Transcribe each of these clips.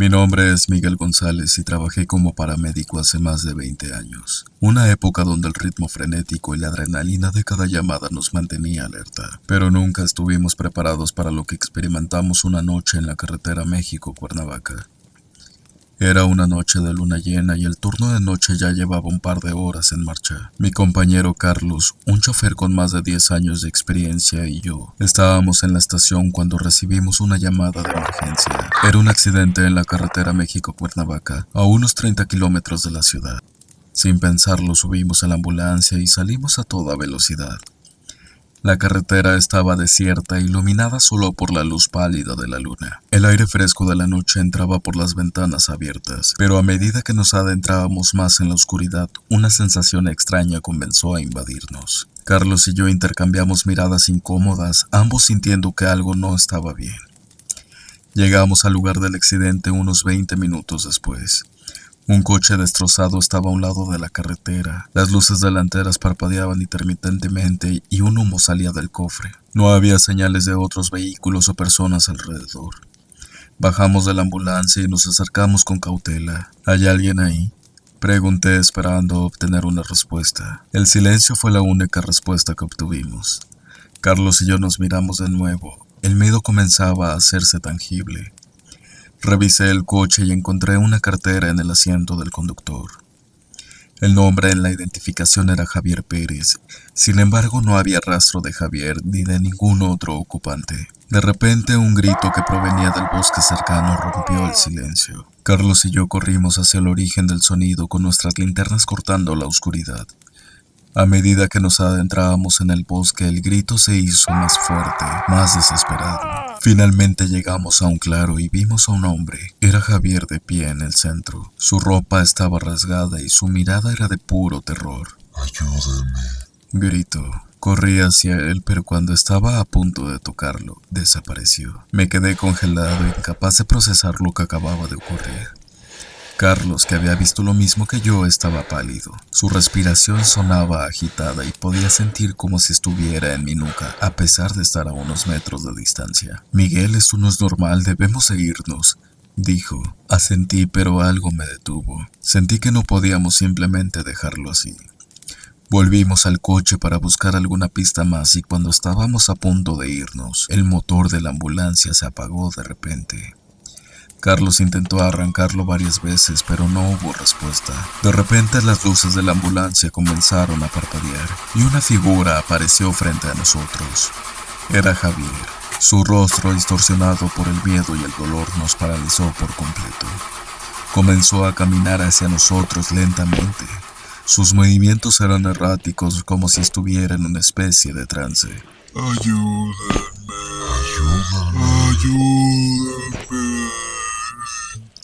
Mi nombre es Miguel González y trabajé como paramédico hace más de 20 años. Una época donde el ritmo frenético y la adrenalina de cada llamada nos mantenía alerta. Pero nunca estuvimos preparados para lo que experimentamos una noche en la carretera México-Cuernavaca. Era una noche de luna llena y el turno de noche ya llevaba un par de horas en marcha. Mi compañero Carlos, un chofer con más de 10 años de experiencia, y yo estábamos en la estación cuando recibimos una llamada de emergencia. Era un accidente en la carretera México-Cuernavaca, a unos 30 kilómetros de la ciudad. Sin pensarlo, subimos a la ambulancia y salimos a toda velocidad. La carretera estaba desierta, iluminada solo por la luz pálida de la luna. El aire fresco de la noche entraba por las ventanas abiertas, pero a medida que nos adentrábamos más en la oscuridad, una sensación extraña comenzó a invadirnos. Carlos y yo intercambiamos miradas incómodas, ambos sintiendo que algo no estaba bien. Llegamos al lugar del accidente unos 20 minutos después. Un coche destrozado estaba a un lado de la carretera. Las luces delanteras parpadeaban intermitentemente y un humo salía del cofre. No había señales de otros vehículos o personas alrededor. Bajamos de la ambulancia y nos acercamos con cautela. ¿Hay alguien ahí?, pregunté esperando obtener una respuesta. El silencio fue la única respuesta que obtuvimos. Carlos y yo nos miramos de nuevo. El miedo comenzaba a hacerse tangible. Revisé el coche y encontré una cartera en el asiento del conductor. El nombre en la identificación era Javier Pérez. Sin embargo, no había rastro de Javier ni de ningún otro ocupante. De repente, un grito que provenía del bosque cercano rompió el silencio. Carlos y yo corrimos hacia el origen del sonido con nuestras linternas cortando la oscuridad. A medida que nos adentrábamos en el bosque, el grito se hizo más fuerte, más desesperado. Finalmente llegamos a un claro y vimos a un hombre. Era Javier de pie en el centro. Su ropa estaba rasgada y su mirada era de puro terror. Ayúdame. Gritó. Corrí hacia él, pero cuando estaba a punto de tocarlo, desapareció. Me quedé congelado, incapaz de procesar lo que acababa de ocurrir. Carlos, que había visto lo mismo que yo, estaba pálido. Su respiración sonaba agitada y podía sentir como si estuviera en mi nuca, a pesar de estar a unos metros de distancia. Miguel, esto no es normal, debemos seguirnos, dijo. Asentí, pero algo me detuvo. Sentí que no podíamos simplemente dejarlo así. Volvimos al coche para buscar alguna pista más y cuando estábamos a punto de irnos, el motor de la ambulancia se apagó de repente. Carlos intentó arrancarlo varias veces, pero no hubo respuesta. De repente las luces de la ambulancia comenzaron a parpadear y una figura apareció frente a nosotros. Era Javier. Su rostro, distorsionado por el miedo y el dolor, nos paralizó por completo. Comenzó a caminar hacia nosotros lentamente. Sus movimientos eran erráticos, como si estuviera en una especie de trance. Ayúdame. Ayúdame.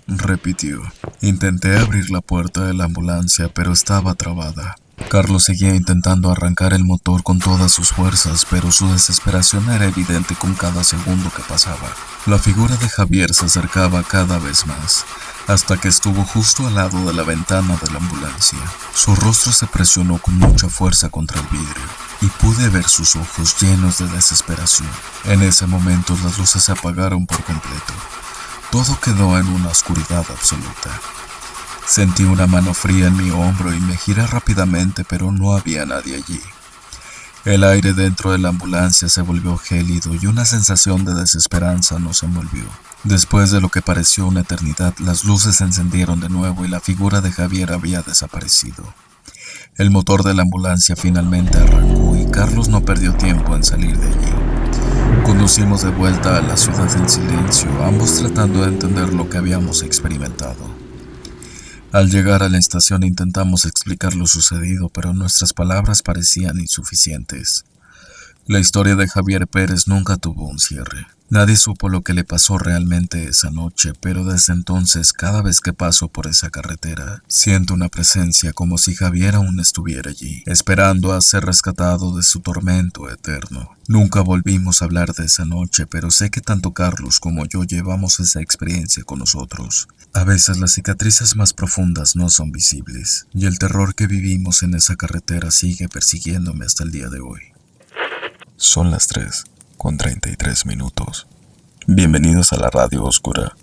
Repitió. Intenté abrir la puerta de la ambulancia, pero estaba trabada. Carlos seguía intentando arrancar el motor con todas sus fuerzas, pero su desesperación era evidente con cada segundo que pasaba. La figura de Javier se acercaba cada vez más, hasta que estuvo justo al lado de la ventana de la ambulancia. Su rostro se presionó con mucha fuerza contra el vidrio, y pude ver sus ojos llenos de desesperación. En ese momento las luces se apagaron por completo. Todo quedó en una oscuridad absoluta. Sentí una mano fría en mi hombro y me giré rápidamente, pero no había nadie allí. El aire dentro de la ambulancia se volvió gélido y una sensación de desesperanza nos envolvió. Después de lo que pareció una eternidad, las luces se encendieron de nuevo y la figura de Javier había desaparecido. El motor de la ambulancia finalmente arrancó y Carlos no perdió tiempo en salir de allí. Conducimos de vuelta a la ciudad en silencio, ambos tratando de entender lo que habíamos experimentado. Al llegar a la estación intentamos explicar lo sucedido, pero nuestras palabras parecían insuficientes. La historia de Javier Pérez nunca tuvo un cierre. Nadie supo lo que le pasó realmente esa noche, pero desde entonces, cada vez que paso por esa carretera, siento una presencia como si Javier aún estuviera allí, esperando a ser rescatado de su tormento eterno. Nunca volvimos a hablar de esa noche, pero sé que tanto Carlos como yo llevamos esa experiencia con nosotros. A veces las cicatrices más profundas no son visibles, y el terror que vivimos en esa carretera sigue persiguiéndome hasta el día de hoy. Son las 3:33. Bienvenidos a la Radio Oscura.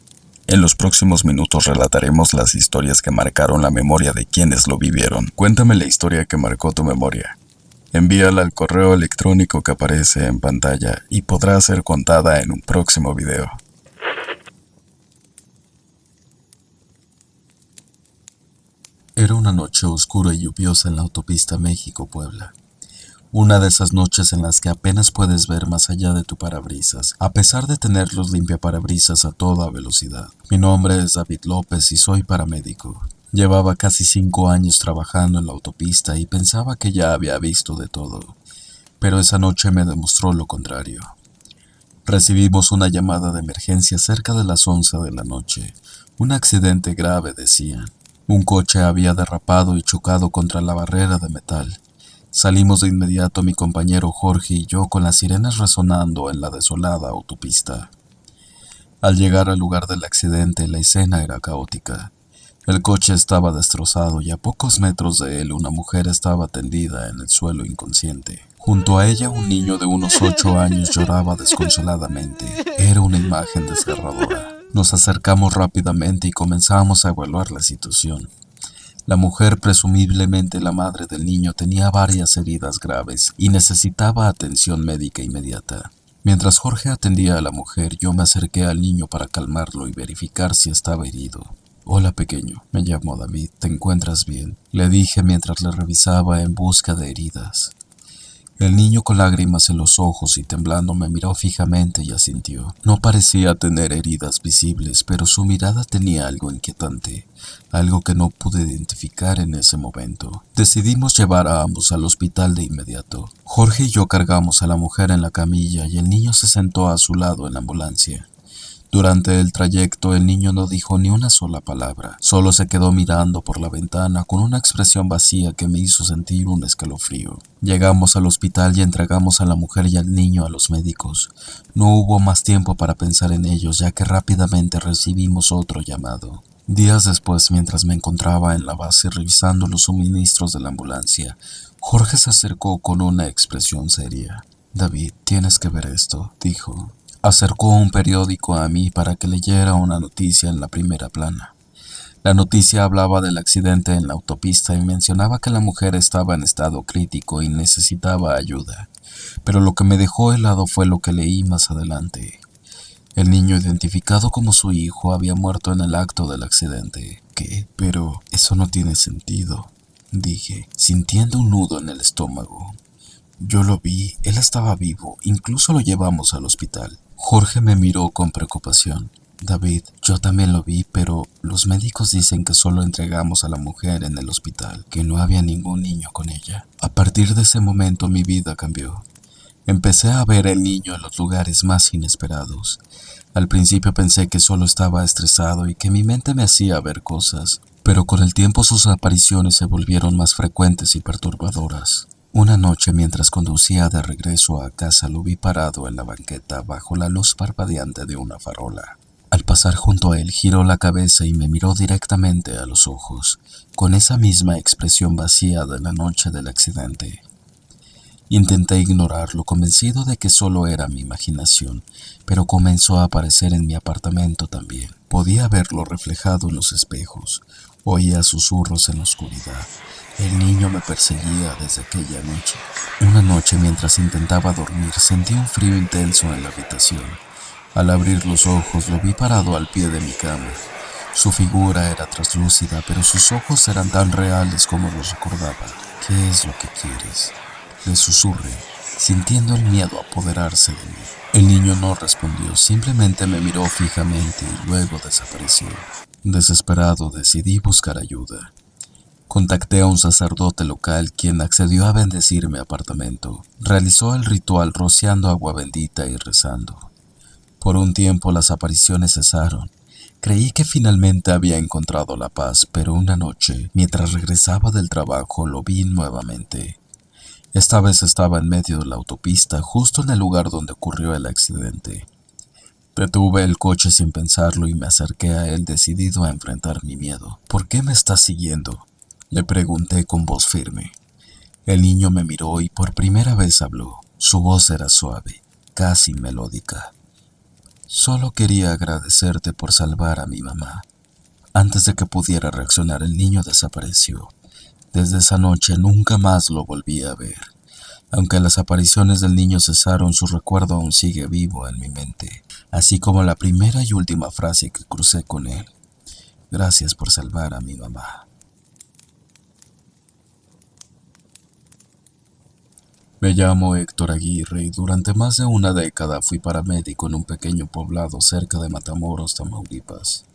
En los próximos minutos relataremos las historias que marcaron la memoria de quienes lo vivieron. Cuéntame la historia que marcó tu memoria. Envíala al correo electrónico que aparece en pantalla y podrá ser contada en un próximo video. Era una noche oscura y lluviosa en la autopista México-Puebla. Una de esas noches en las que apenas puedes ver más allá de tu parabrisas, a pesar de tener los limpiaparabrisas a toda velocidad. Mi nombre es David López y soy paramédico. Llevaba casi 5 años trabajando en la autopista y pensaba que ya había visto de todo, pero esa noche me demostró lo contrario. Recibimos una llamada de emergencia cerca de las 11 de la noche. Un accidente grave, decían. Un coche había derrapado y chocado contra la barrera de metal. Salimos de inmediato mi compañero Jorge y yo con las sirenas resonando en la desolada autopista. Al llegar al lugar del accidente, la escena era caótica. El coche estaba destrozado y a pocos metros de él una mujer estaba tendida en el suelo inconsciente. Junto a ella un niño de unos 8 años lloraba desconsoladamente. Era una imagen desgarradora. Nos acercamos rápidamente y comenzamos a evaluar la situación. La mujer, presumiblemente la madre del niño, tenía varias heridas graves y necesitaba atención médica inmediata. Mientras Jorge atendía a la mujer, yo me acerqué al niño para calmarlo y verificar si estaba herido. «Hola, pequeño, me llamo David, ¿te encuentras bien?», le dije mientras le revisaba en busca de heridas. El niño con lágrimas en los ojos y temblando me miró fijamente y asintió. No parecía tener heridas visibles, pero su mirada tenía algo inquietante, algo que no pude identificar en ese momento. Decidimos llevar a ambos al hospital de inmediato. Jorge y yo cargamos a la mujer en la camilla y el niño se sentó a su lado en la ambulancia. Durante el trayecto el niño no dijo ni una sola palabra, solo se quedó mirando por la ventana con una expresión vacía que me hizo sentir un escalofrío. Llegamos al hospital y entregamos a la mujer y al niño a los médicos. No hubo más tiempo para pensar en ellos, ya que rápidamente recibimos otro llamado. Días después, mientras me encontraba en la base revisando los suministros de la ambulancia, Jorge se acercó con una expresión seria. «David, tienes que ver esto», dijo. Acercó un periódico a mí para que leyera una noticia en la primera plana. La noticia hablaba del accidente en la autopista y mencionaba que la mujer estaba en estado crítico y necesitaba ayuda. Pero lo que me dejó helado fue lo que leí más adelante. El niño identificado como su hijo había muerto en el acto del accidente. ¿Qué? Pero eso no tiene sentido, dije, sintiendo un nudo en el estómago. Yo lo vi, él estaba vivo, incluso lo llevamos al hospital. Jorge me miró con preocupación. «David, yo también lo vi, pero los médicos dicen que solo entregamos a la mujer en el hospital, que no había ningún niño con ella». A partir de ese momento mi vida cambió. Empecé a ver el niño en los lugares más inesperados. Al principio pensé que solo estaba estresado y que mi mente me hacía ver cosas, pero con el tiempo sus apariciones se volvieron más frecuentes y perturbadoras. Una noche, mientras conducía de regreso a casa, lo vi parado en la banqueta bajo la luz parpadeante de una farola. Al pasar junto a él, giró la cabeza y me miró directamente a los ojos, con esa misma expresión vacía de la noche del accidente. Intenté ignorarlo, convencido de que solo era mi imaginación, pero comenzó a aparecer en mi apartamento también. Podía verlo reflejado en los espejos, oía susurros en la oscuridad. El niño me perseguía desde aquella noche. Una noche, mientras intentaba dormir, sentí un frío intenso en la habitación. Al abrir los ojos, lo vi parado al pie de mi cama. Su figura era traslúcida, pero sus ojos eran tan reales como los recordaba. «¿Qué es lo que quieres?», le susurré, sintiendo el miedo apoderarse de mí. El niño no respondió, simplemente me miró fijamente y luego desapareció. Desesperado, decidí buscar ayuda. Contacté a un sacerdote local, quien accedió a bendecir mi apartamento. Realizó el ritual rociando agua bendita y rezando. Por un tiempo las apariciones cesaron. Creí que finalmente había encontrado la paz, pero una noche, mientras regresaba del trabajo, lo vi nuevamente. Esta vez estaba en medio de la autopista, justo en el lugar donde ocurrió el accidente. Detuve el coche sin pensarlo y me acerqué a él decidido a enfrentar mi miedo. «¿Por qué me estás siguiendo?», le pregunté con voz firme. El niño me miró y por primera vez habló. Su voz era suave, casi melódica. Solo quería agradecerte por salvar a mi mamá. Antes de que pudiera reaccionar, el niño desapareció. Desde esa noche nunca más lo volví a ver. Aunque las apariciones del niño cesaron, su recuerdo aún sigue vivo en mi mente, así como la primera y última frase que crucé con él. Gracias por salvar a mi mamá. Me llamo Héctor Aguirre y durante más de una década fui paramédico en un pequeño poblado cerca de Matamoros, Tamaulipas.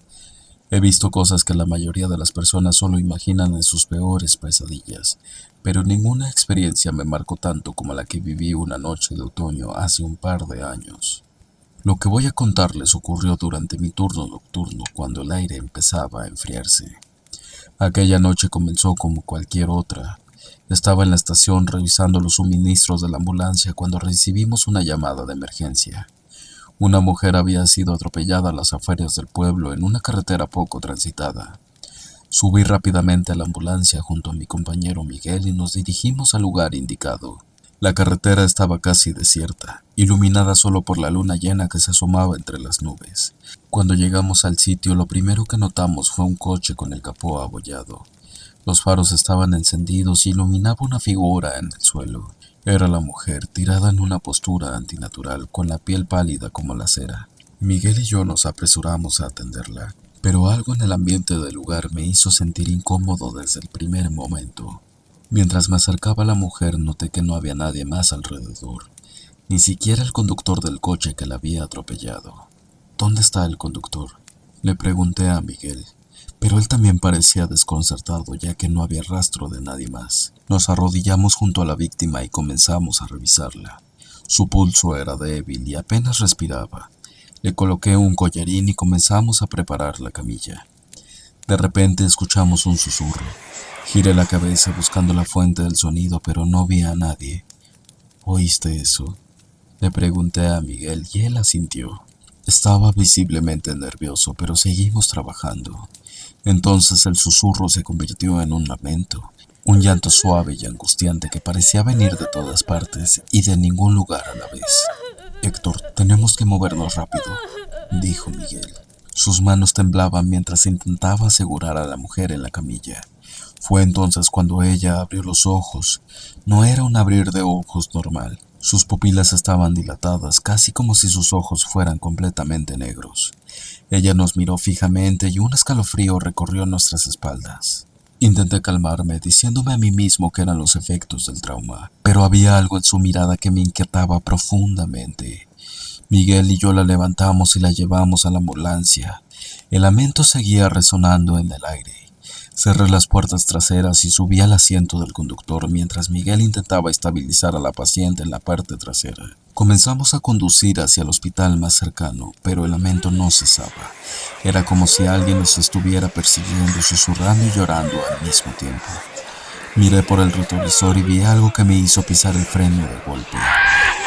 He visto cosas que la mayoría de las personas solo imaginan en sus peores pesadillas, pero ninguna experiencia me marcó tanto como la que viví una noche de otoño hace un par de años. Lo que voy a contarles ocurrió durante mi turno nocturno cuando el aire empezaba a enfriarse. Aquella noche comenzó como cualquier otra. Estaba en la estación revisando los suministros de la ambulancia cuando recibimos una llamada de emergencia. Una mujer había sido atropellada a las afueras del pueblo en una carretera poco transitada. Subí rápidamente a la ambulancia junto a mi compañero Miguel y nos dirigimos al lugar indicado. La carretera estaba casi desierta, iluminada solo por la luna llena que se asomaba entre las nubes. Cuando llegamos al sitio, lo primero que notamos fue un coche con el capó abollado. Los faros estaban encendidos y iluminaba una figura en el suelo. Era la mujer, tirada en una postura antinatural, con la piel pálida como la cera. Miguel y yo nos apresuramos a atenderla, pero algo en el ambiente del lugar me hizo sentir incómodo desde el primer momento. Mientras me acercaba a la mujer, noté que no había nadie más alrededor, ni siquiera el conductor del coche que la había atropellado. ¿Dónde está el conductor?, le pregunté a Miguel, pero él también parecía desconcertado ya que no había rastro de nadie más. Nos arrodillamos junto a la víctima y comenzamos a revisarla. Su pulso era débil y apenas respiraba. Le coloqué un collarín y comenzamos a preparar la camilla. De repente escuchamos un susurro. Giré la cabeza buscando la fuente del sonido, pero no vi a nadie. ¿Oíste eso?, le pregunté a Miguel y él asintió. Estaba visiblemente nervioso, pero seguimos trabajando. Entonces el susurro se convirtió en un lamento, un llanto suave y angustiante que parecía venir de todas partes y de ningún lugar a la vez. «Héctor, tenemos que movernos rápido», dijo Miguel. Sus manos temblaban mientras intentaba asegurar a la mujer en la camilla. Fue entonces cuando ella abrió los ojos. No era un abrir de ojos normal. Sus pupilas estaban dilatadas, casi como si sus ojos fueran completamente negros. Ella nos miró fijamente y un escalofrío recorrió nuestras espaldas. Intenté calmarme, diciéndome a mí mismo que eran los efectos del trauma, pero había algo en su mirada que me inquietaba profundamente. Miguel y yo la levantamos y la llevamos a la ambulancia. El lamento seguía resonando en el aire. Cerré las puertas traseras y subí al asiento del conductor mientras Miguel intentaba estabilizar a la paciente en la parte trasera. Comenzamos a conducir hacia el hospital más cercano, pero el lamento no cesaba. Era como si alguien nos estuviera persiguiendo, susurrando y llorando al mismo tiempo. Miré por el retrovisor y vi algo que me hizo pisar el freno de golpe.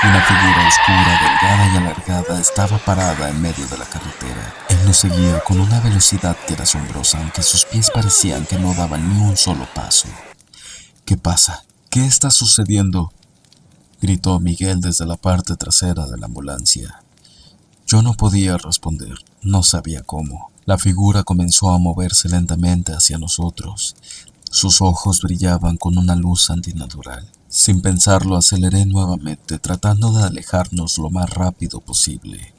Una figura oscura, delgada y alargada estaba parada en medio de la carretera. Él nos seguía con una velocidad que era asombrosa, aunque sus pies parecían que no daban ni un solo paso. «¿Qué pasa? ¿Qué está sucediendo?», gritó Miguel desde la parte trasera de la ambulancia. Yo no podía responder, no sabía cómo. La figura comenzó a moverse lentamente hacia nosotros. Sus ojos brillaban con una luz antinatural. Sin pensarlo, aceleré nuevamente, tratando de alejarnos lo más rápido posible.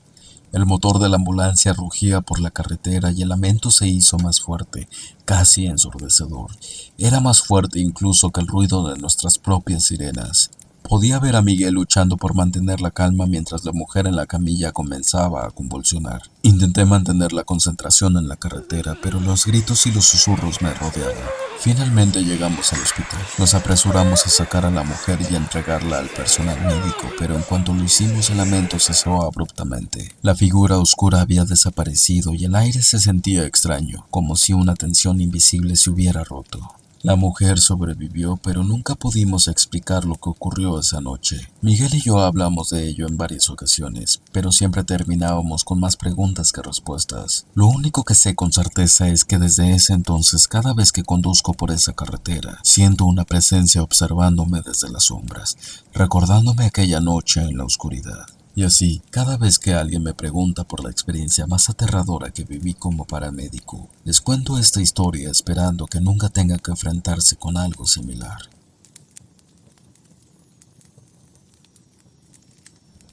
El motor de la ambulancia rugía por la carretera y el lamento se hizo más fuerte, casi ensordecedor. Era más fuerte incluso que el ruido de nuestras propias sirenas. Podía ver a Miguel luchando por mantener la calma mientras la mujer en la camilla comenzaba a convulsionar. Intenté mantener la concentración en la carretera, pero los gritos y los susurros me rodeaban. Finalmente llegamos al hospital. Nos apresuramos a sacar a la mujer y a entregarla al personal médico, pero en cuanto lo hicimos el lamento cesó abruptamente. La figura oscura había desaparecido y el aire se sentía extraño, como si una tensión invisible se hubiera roto. La mujer sobrevivió, pero nunca pudimos explicar lo que ocurrió esa noche. Miguel y yo hablamos de ello en varias ocasiones, pero siempre terminábamos con más preguntas que respuestas. Lo único que sé con certeza es que desde ese entonces, cada vez que conduzco por esa carretera, siento una presencia observándome desde las sombras, recordándome aquella noche en la oscuridad. Y así, cada vez que alguien me pregunta por la experiencia más aterradora que viví como paramédico, les cuento esta historia esperando que nunca tengan que enfrentarse con algo similar.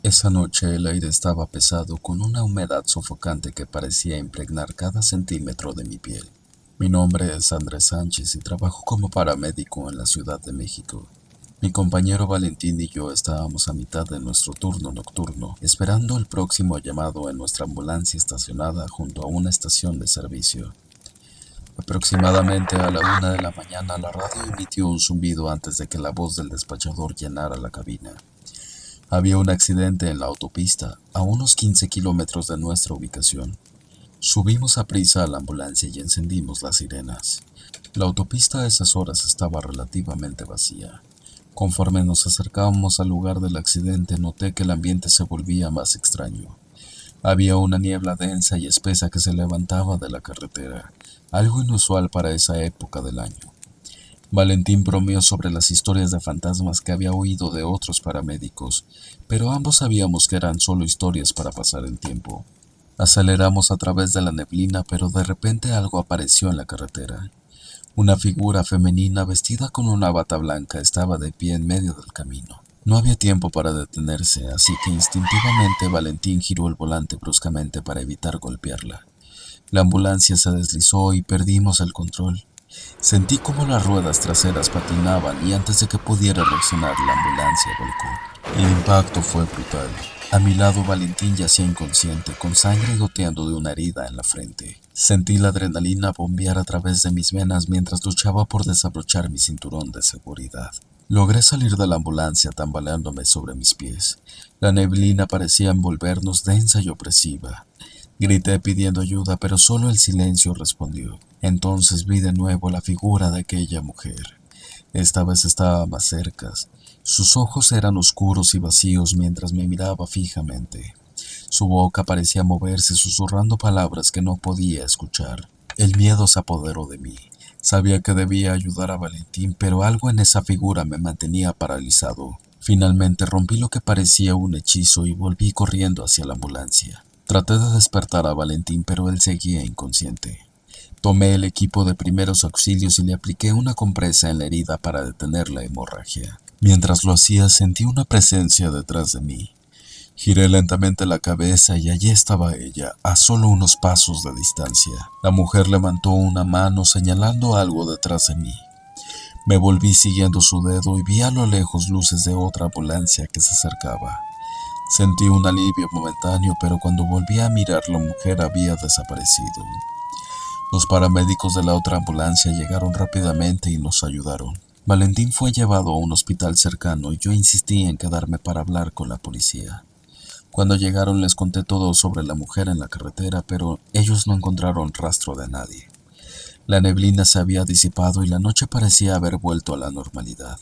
Esa noche el aire estaba pesado con una humedad sofocante que parecía impregnar cada centímetro de mi piel. Mi nombre es Andrés Sánchez y trabajo como paramédico en la Ciudad de México. Mi compañero Valentín y yo estábamos a mitad de nuestro turno nocturno, esperando el próximo llamado en nuestra ambulancia estacionada junto a una estación de servicio. Aproximadamente a la 1 de la mañana la radio emitió un zumbido antes de que la voz del despachador llenara la cabina. Había un accidente en la autopista, a unos 15 kilómetros de nuestra ubicación. Subimos a prisa a la ambulancia y encendimos las sirenas. La autopista a esas horas estaba relativamente vacía. Conforme nos acercábamos al lugar del accidente, noté que el ambiente se volvía más extraño. Había una niebla densa y espesa que se levantaba de la carretera, algo inusual para esa época del año. Valentín bromeó sobre las historias de fantasmas que había oído de otros paramédicos, pero ambos sabíamos que eran solo historias para pasar el tiempo. Aceleramos a través de la neblina, pero de repente algo apareció en la carretera. Una figura femenina vestida con una bata blanca estaba de pie en medio del camino. No había tiempo para detenerse, así que instintivamente Valentín giró el volante bruscamente para evitar golpearla. La ambulancia se deslizó y perdimos el control. Sentí como las ruedas traseras patinaban y antes de que pudiera reaccionar la ambulancia volcó. El impacto fue brutal. A mi lado Valentín yacía inconsciente, con sangre goteando de una herida en la frente. Sentí la adrenalina bombear a través de mis venas mientras luchaba por desabrochar mi cinturón de seguridad. Logré salir de la ambulancia tambaleándome sobre mis pies. La neblina parecía envolvernos densa y opresiva. Grité pidiendo ayuda, pero solo el silencio respondió. Entonces vi de nuevo la figura de aquella mujer. Esta vez estaba más cerca. Sus ojos eran oscuros y vacíos mientras me miraba fijamente. Su boca parecía moverse susurrando palabras que no podía escuchar. El miedo se apoderó de mí. Sabía que debía ayudar a Valentín, pero algo en esa figura me mantenía paralizado. Finalmente rompí lo que parecía un hechizo y volví corriendo hacia la ambulancia. Traté de despertar a Valentín, pero él seguía inconsciente. Tomé el equipo de primeros auxilios y le apliqué una compresa en la herida para detener la hemorragia. Mientras lo hacía, sentí una presencia detrás de mí. Giré lentamente la cabeza y allí estaba ella, a solo unos pasos de distancia. La mujer levantó una mano señalando algo detrás de mí. Me volví siguiendo su dedo y vi a lo lejos luces de otra ambulancia que se acercaba. Sentí un alivio momentáneo, pero cuando volví a mirar, la mujer había desaparecido. Los paramédicos de la otra ambulancia llegaron rápidamente y nos ayudaron. Valentín fue llevado a un hospital cercano y yo insistí en quedarme para hablar con la policía. Cuando llegaron les conté todo sobre la mujer en la carretera, pero ellos no encontraron rastro de nadie. La neblina se había disipado y la noche parecía haber vuelto a la normalidad.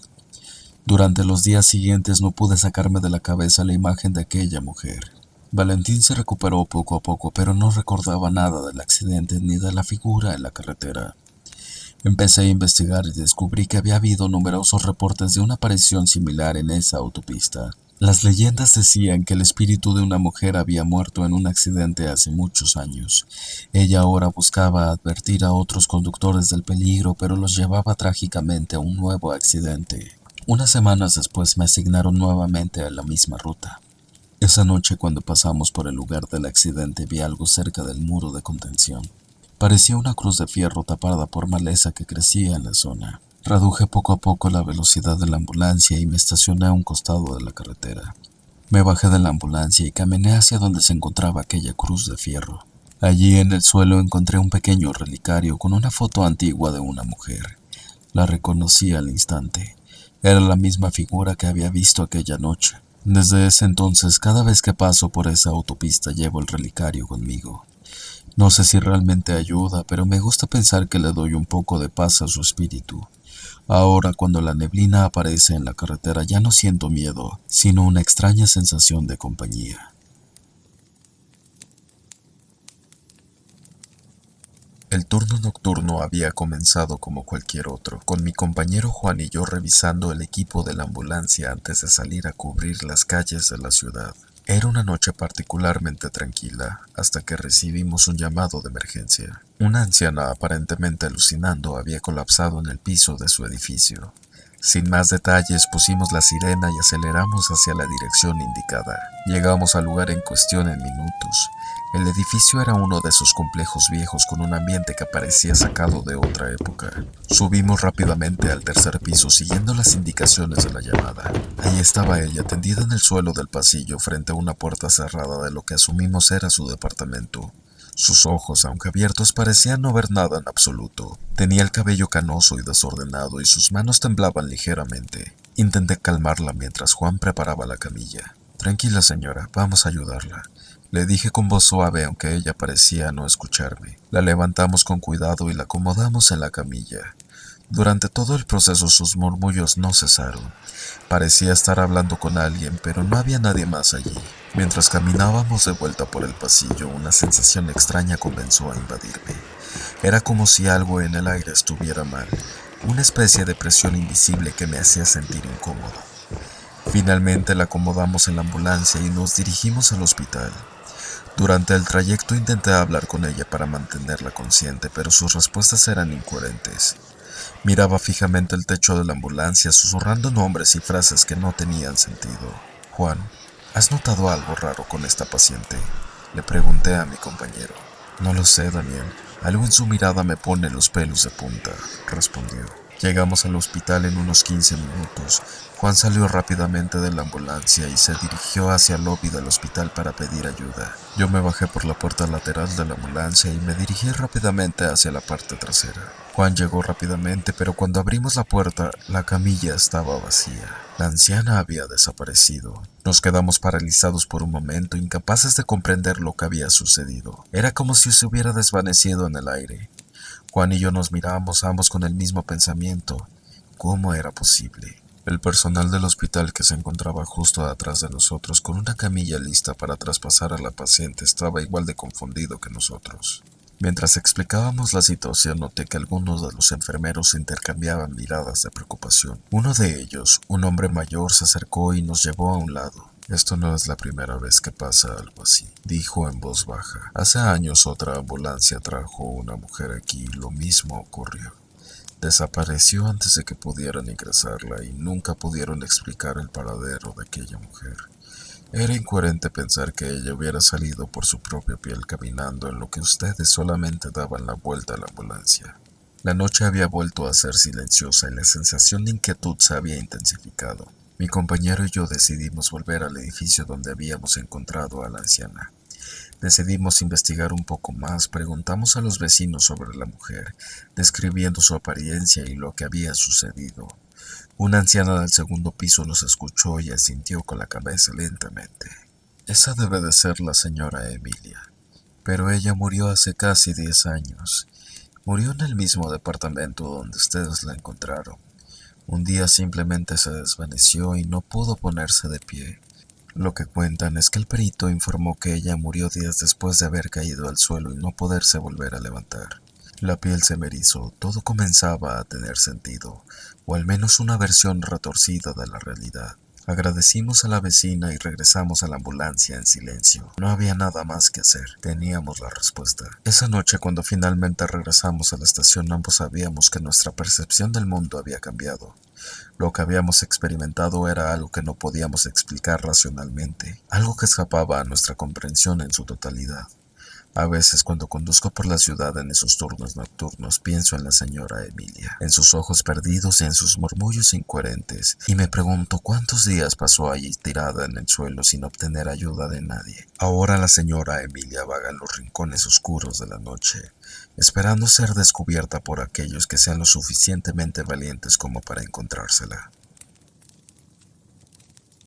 Durante los días siguientes no pude sacarme de la cabeza la imagen de aquella mujer. Valentín se recuperó poco a poco, pero no recordaba nada del accidente ni de la figura en la carretera. Empecé a investigar y descubrí que había habido numerosos reportes de una aparición similar en esa autopista. Las leyendas decían que el espíritu de una mujer había muerto en un accidente hace muchos años. Ella ahora buscaba advertir a otros conductores del peligro, pero los llevaba trágicamente a un nuevo accidente. Unas semanas después me asignaron nuevamente a la misma ruta. Esa noche, cuando pasamos por el lugar del accidente, vi algo cerca del muro de contención. Parecía una cruz de fierro tapada por maleza que crecía en la zona. Reduje poco a poco la velocidad de la ambulancia y me estacioné a un costado de la carretera. Me bajé de la ambulancia y caminé hacia donde se encontraba aquella cruz de fierro. Allí en el suelo encontré un pequeño relicario con una foto antigua de una mujer. La reconocí al instante. Era la misma figura que había visto aquella noche. Desde ese entonces, cada vez que paso por esa autopista llevo el relicario conmigo. No sé si realmente ayuda, pero me gusta pensar que le doy un poco de paz a su espíritu. Ahora, cuando la neblina aparece en la carretera, ya no siento miedo, sino una extraña sensación de compañía. El turno nocturno había comenzado como cualquier otro, con mi compañero Juan y yo revisando el equipo de la ambulancia antes de salir a cubrir las calles de la ciudad. Era una noche particularmente tranquila hasta que recibimos un llamado de emergencia. Una anciana aparentemente alucinando había colapsado en el piso de su edificio. Sin más detalles pusimos la sirena y aceleramos hacia la dirección indicada. Llegamos al lugar en cuestión en minutos. El edificio era uno de esos complejos viejos con un ambiente que parecía sacado de otra época. Subimos rápidamente al tercer piso siguiendo las indicaciones de la llamada. Ahí estaba ella, tendida en el suelo del pasillo frente a una puerta cerrada de lo que asumimos era su departamento. Sus ojos, aunque abiertos, parecían no ver nada en absoluto. Tenía el cabello canoso y desordenado y sus manos temblaban ligeramente. Intenté calmarla mientras Juan preparaba la camilla. Tranquila, señora, vamos a ayudarla. Le dije con voz suave, aunque ella parecía no escucharme. La levantamos con cuidado y la acomodamos en la camilla. Durante todo el proceso sus murmullos no cesaron. Parecía estar hablando con alguien, pero no había nadie más allí. Mientras caminábamos de vuelta por el pasillo, una sensación extraña comenzó a invadirme. Era como si algo en el aire estuviera mal, una especie de presión invisible que me hacía sentir incómodo. Finalmente la acomodamos en la ambulancia y nos dirigimos al hospital. Durante el trayecto intenté hablar con ella para mantenerla consciente, pero sus respuestas eran incoherentes. Miraba fijamente el techo de la ambulancia, susurrando nombres y frases que no tenían sentido. Juan, ¿has notado algo raro con esta paciente? Le pregunté a mi compañero. No lo sé, Daniel. Algo en su mirada me pone los pelos de punta, respondió. Llegamos al hospital en unos 15 minutos. Juan salió rápidamente de la ambulancia y se dirigió hacia el lobby del hospital para pedir ayuda. Yo me bajé por la puerta lateral de la ambulancia y me dirigí rápidamente hacia la parte trasera. Juan llegó rápidamente, pero cuando abrimos la puerta, la camilla estaba vacía. La anciana había desaparecido. Nos quedamos paralizados por un momento, incapaces de comprender lo que había sucedido. Era como si se hubiera desvanecido en el aire. Juan y yo nos mirábamos ambos con el mismo pensamiento. ¿Cómo era posible? El personal del hospital que se encontraba justo atrás de nosotros con una camilla lista para traspasar a la paciente estaba igual de confundido que nosotros. Mientras explicábamos la situación, noté que algunos de los enfermeros intercambiaban miradas de preocupación. Uno de ellos, un hombre mayor, se acercó y nos llevó a un lado. Esto no es la primera vez que pasa algo así, dijo en voz baja. Hace años otra ambulancia trajo una mujer aquí y lo mismo ocurrió. Desapareció antes de que pudieran ingresarla y nunca pudieron explicar el paradero de aquella mujer. Era incoherente pensar que ella hubiera salido por su propia piel caminando en lo que ustedes solamente daban la vuelta a la ambulancia. La noche había vuelto a ser silenciosa y la sensación de inquietud se había intensificado. Mi compañero y yo decidimos volver al edificio donde habíamos encontrado a la anciana. Decidimos investigar un poco más, preguntamos a los vecinos sobre la mujer, describiendo su apariencia y lo que había sucedido. Una anciana del segundo piso nos escuchó y asintió con la cabeza lentamente. Esa debe de ser la señora Emilia, pero ella murió hace casi 10 años. Murió en el mismo departamento donde ustedes la encontraron. Un día simplemente se desvaneció y no pudo ponerse de pie. Lo que cuentan es que el perito informó que ella murió días después de haber caído al suelo y no poderse volver a levantar. La piel se me erizó, todo comenzaba a tener sentido, o al menos una versión retorcida de la realidad. Agradecimos a la vecina y regresamos a la ambulancia en silencio. No había nada más que hacer, teníamos la respuesta. Esa noche, cuando finalmente regresamos a la estación, ambos sabíamos que nuestra percepción del mundo había cambiado. Lo que habíamos experimentado era algo que no podíamos explicar racionalmente, algo que escapaba a nuestra comprensión en su totalidad. A veces cuando conduzco por la ciudad en esos turnos nocturnos pienso en la señora Emilia, en sus ojos perdidos y en sus murmullos incoherentes, y me pregunto cuántos días pasó allí tirada en el suelo sin obtener ayuda de nadie. Ahora la señora Emilia vaga en los rincones oscuros de la noche, esperando ser descubierta por aquellos que sean lo suficientemente valientes como para encontrársela.